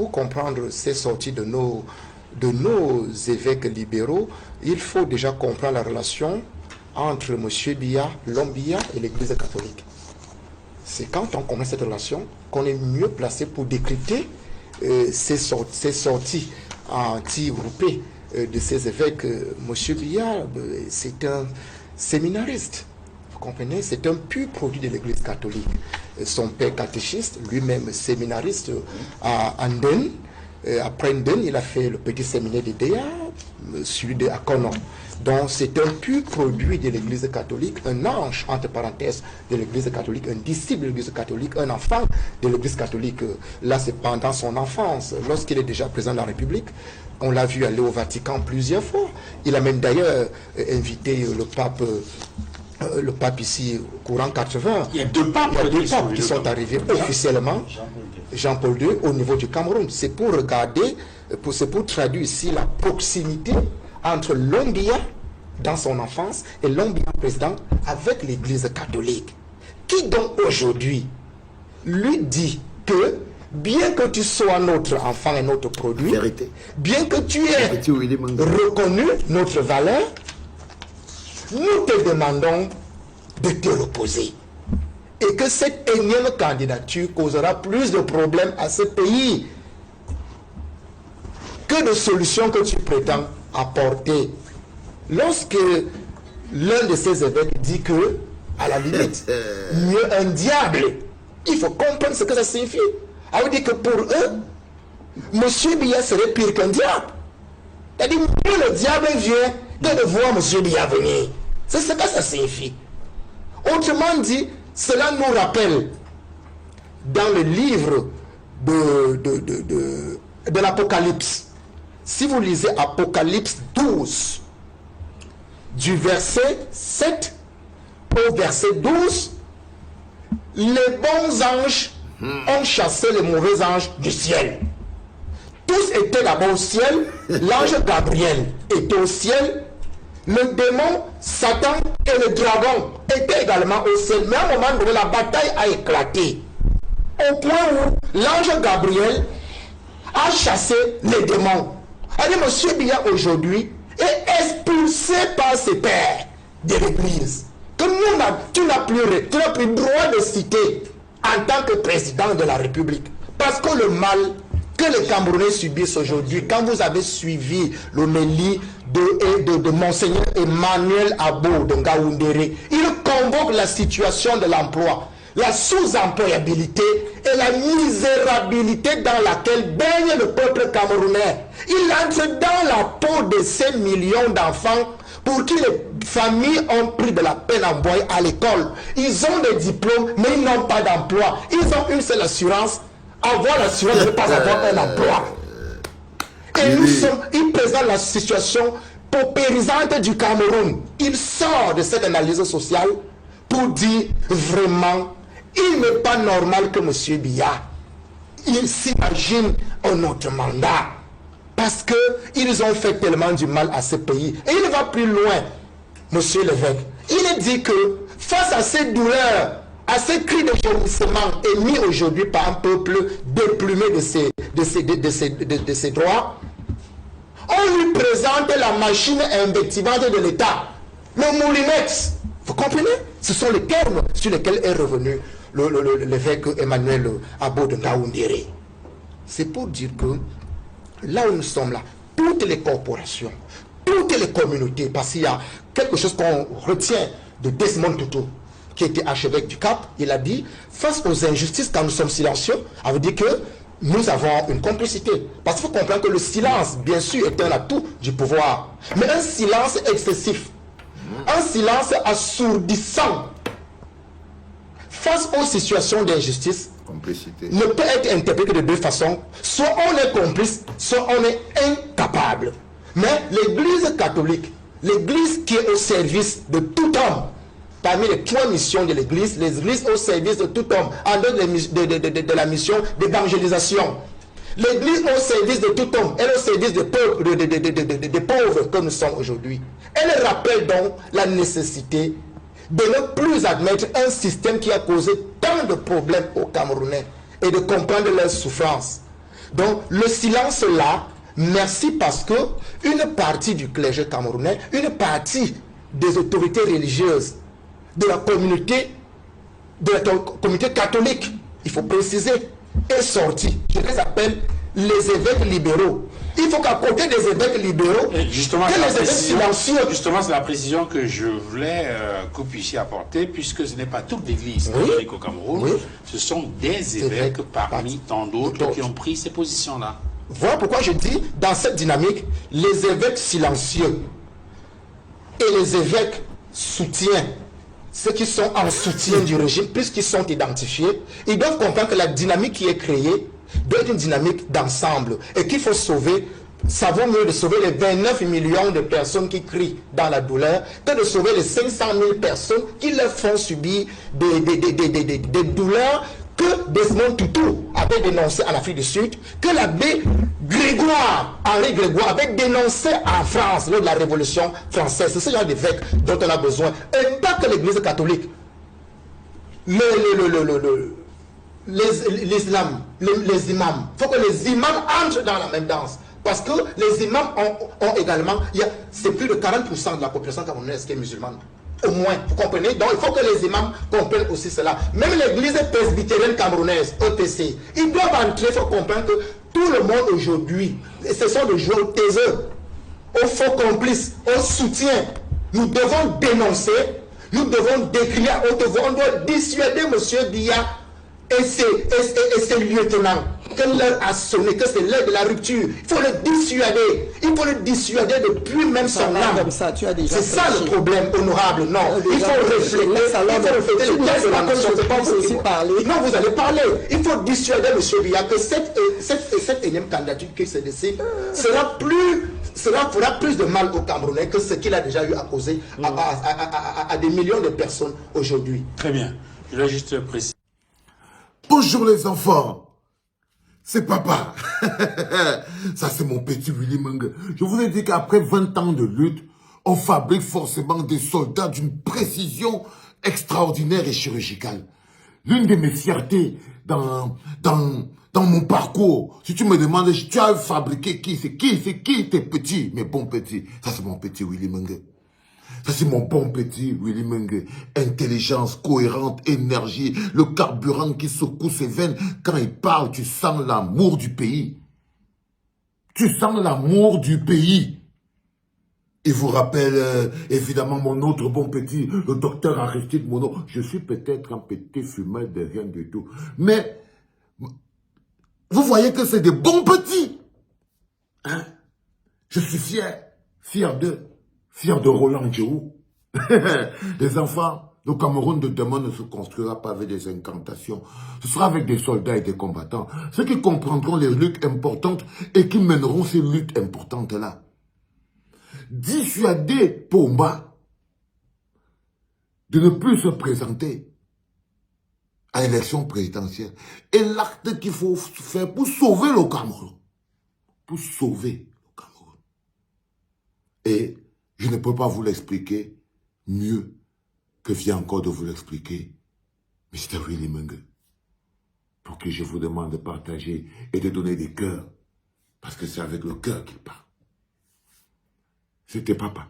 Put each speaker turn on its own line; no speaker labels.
pour comprendre ces sorties de nos évêques libéraux, il faut déjà comprendre la relation entre M. Biya, l'homme Biya et l'Église catholique. C'est quand on connaît cette relation qu'on est mieux placé pour décrypter ces sorties anti-groupées de ces évêques. M. Biya, c'est un séminariste. Vous comprenez? C'est un pur produit de l'Église catholique. Son père catéchiste, lui-même séminariste à Anden. Après Anden, il a fait le petit séminaire de Déa, celui de Akono. Donc c'est un pur produit de l'Église catholique, un ange, entre parenthèses, de l'Église catholique, un disciple de l'Église catholique, un enfant de l'Église catholique. Là, c'est pendant son enfance, lorsqu'il est déjà président de la République. On l'a vu aller au Vatican plusieurs fois. Il a même d'ailleurs invité le pape ici, courant 80.
Il y a deux papes
qui sont arrivés officiellement, Jean-Paul II, au niveau du Cameroun. C'est pour regarder, c'est pour traduire ici la proximité entre l'homme Biya dans son enfance et l'homme Biya président avec l'Église catholique. Qui donc aujourd'hui lui dit que bien que tu sois notre enfant et notre produit,
vérité,
bien que tu aies reconnu notre valeur, nous te demandons de te reposer. Et que cette énième candidature causera plus de problèmes à ce pays que de solutions que tu prétends apporter. Lorsque l'un de ces évêques dit que, à la limite, mieux un diable, il faut comprendre ce que ça signifie. Ça veut dire que pour eux, M. Biya serait pire qu'un diable. C'est-à-dire, mieux le diable vient que de voir M. Biya venir. C'est ce que ça signifie. Autrement dit, cela nous rappelle dans le livre de l'Apocalypse. Si vous lisez Apocalypse 12, du verset 7 au verset 12, les bons anges ont chassé les mauvais anges du ciel. Tous étaient là-bas au ciel. L'ange Gabriel était au ciel. Le démon, Satan et le dragon étaient également au ciel. Mais à un moment donné, la bataille a éclaté. Au point où l'ange Gabriel a chassé les démons. Alors, M. Biya aujourd'hui est expulsé par ses pairs de l'Église. Que tu n'as plus droit de citer en tant que président de la République. Parce que le mal que les Camerounais subissent aujourd'hui, quand vous avez suivi l'homélie de Monseigneur Emmanuel Abo de Ngaoundéré, il convoque la situation de l'emploi, la sous-employabilité et la misérabilité dans laquelle baigne le peuple camerounais. Il entre dans la peau de ces millions d'enfants pour qui les familles ont pris de la peine à envoyer à l'école. Ils ont des diplômes, mais ils n'ont pas d'emploi. Ils ont une seule assurance, avoir l'assurance de ne pas avoir un emploi. Et il présente la situation paupérisante du Cameroun. Il sort de cette analyse sociale pour dire vraiment, il n'est pas normal que M. Biya, il s'imagine un autre mandat. Parce qu'ils ont fait tellement du mal à ce pays. Et il va plus loin, monsieur l'évêque. Il dit que face à ces douleurs, à ces cris de gémissement émis aujourd'hui par un peuple déplumé de ses droits, on lui présente la machine invectivante de l'État, le moulinex. Vous comprenez? Ce sont les termes sur lesquels est revenu l'évêque Emmanuel Abo de Ngaoundéré. C'est pour dire que là où nous sommes là, toutes les corporations, toutes les communautés, parce qu'il y a quelque chose qu'on retient de Desmond Tutu, qui était archevêque du Cap, il a dit, face aux injustices, quand nous sommes silencieux, ça veut dire que nous avons une complicité. Parce qu'il faut comprendre que le silence, bien sûr, est un atout du pouvoir. Mais un silence excessif, un silence assourdissant, face aux situations d'injustice, ne peut être interprété de deux façons. Soit on est complice, soit on est incapable. Mais l'Église catholique, l'Église qui est au service de tout homme, parmi les trois missions de l'Église, l'Église au service de tout homme, en dehors de la mission d'évangélisation. L'Église au service de tout homme, elle est au service des pauvres que nous sommes aujourd'hui. Elle rappelle donc la nécessité de ne plus admettre un système qui a causé tant de problèmes aux Camerounais et de comprendre leurs souffrances. Donc, le silence là, merci parce que une partie du clergé camerounais, une partie des autorités religieuses, de la communauté catholique, il faut préciser, est sortie. Je les appelle les évêques libéraux. Il faut qu'à côté des évêques libéraux,
justement,
que les évêques silencieux...
Justement, c'est la précision que je voulais que vous puissiez apporter, puisque ce n'est pas toute l'Église catholique au Cameroun, ce sont des évêques parmi tant d'autres qui ont pris ces positions-là.
Voilà pourquoi je dis, dans cette dynamique, les évêques silencieux et les évêques soutiens, ceux qui sont en soutien du régime, puisqu'ils sont identifiés, ils doivent comprendre que la dynamique qui est créée doit être une dynamique d'ensemble et qu'il faut sauver. Ça vaut mieux de sauver les 29 millions de personnes qui crient dans la douleur que de sauver les 500 000 personnes qui leur font subir des douleurs que Desmond Tutu avait dénoncé en Afrique du Sud, que l'abbé Henri Grégoire avait dénoncé en France lors de la Révolution française. C'est ce genre d'évêques dont on a besoin. Et pas que l'Église catholique. Les imams. Il faut que les imams entrent dans la même danse. Parce que les imams ont également... C'est plus de 40% de la population camerounaise qui est musulmane. Au moins, vous comprenez? Donc il faut que les imams comprennent aussi cela. Même l'église presbytérienne camerounaise, EPC, ils doivent entrer, il faut comprendre que tout le monde aujourd'hui, ce sont des joueurs taiseux, aux faux complices, au soutien. Nous devons dénoncer, nous devons décrire à haute voix, on doit dissuader M. Biya et ses lieutenants que l'heure a sonné, que c'est l'heure de la rupture. Il faut le dissuader. Il faut le dissuader depuis même son âme. C'est ça le problème, honorable. Non, il faut refléter. Il faut refléter le texte de la nation. Non, vous allez parler. Il faut dissuader M. Biya que cette énième candidature qui se décide fera plus de mal aux Camerounais que ce qu'il a déjà eu à causer à des millions de personnes aujourd'hui.
Très bien. Je vais juste préciser.
Bonjour les enfants, c'est papa. Ça c'est mon petit Willy Meng. Je vous ai dit qu'après 20 ans de lutte, on fabrique forcément des soldats d'une précision extraordinaire et chirurgicale. L'une de mes fiertés dans mon parcours, si tu me demandes, tu as fabriqué qui tes petits, mes bons petits. Ça c'est mon petit Willy Meng. Ça, c'est mon bon petit Willy Meng. Intelligence, cohérente, énergie, le carburant qui secoue ses veines. Quand il parle, tu sens l'amour du pays. Tu sens l'amour du pays. Il vous rappelle évidemment mon autre bon petit, le docteur Aristide Mono. Je suis peut-être un petit fumeur de rien du tout. Mais, vous voyez que c'est des bons petits. Hein? Je suis fier d'eux. Fier de Roland Djou. Les enfants, le Cameroun de demain ne se construira pas avec des incantations. Ce sera avec des soldats et des combattants. Ceux qui comprendront les luttes importantes et qui mèneront ces luttes importantes-là. Dissuader Pomba de ne plus se présenter à l'élection présidentielle. Et l'acte qu'il faut faire pour sauver le Cameroun. Pour sauver le Cameroun. Et je ne peux pas vous l'expliquer mieux que vient encore de vous l'expliquer Mr. Willy Meng. Pour que je vous demande de partager et de donner des cœurs. Parce que c'est avec le cœur qu'il parle. C'était papa.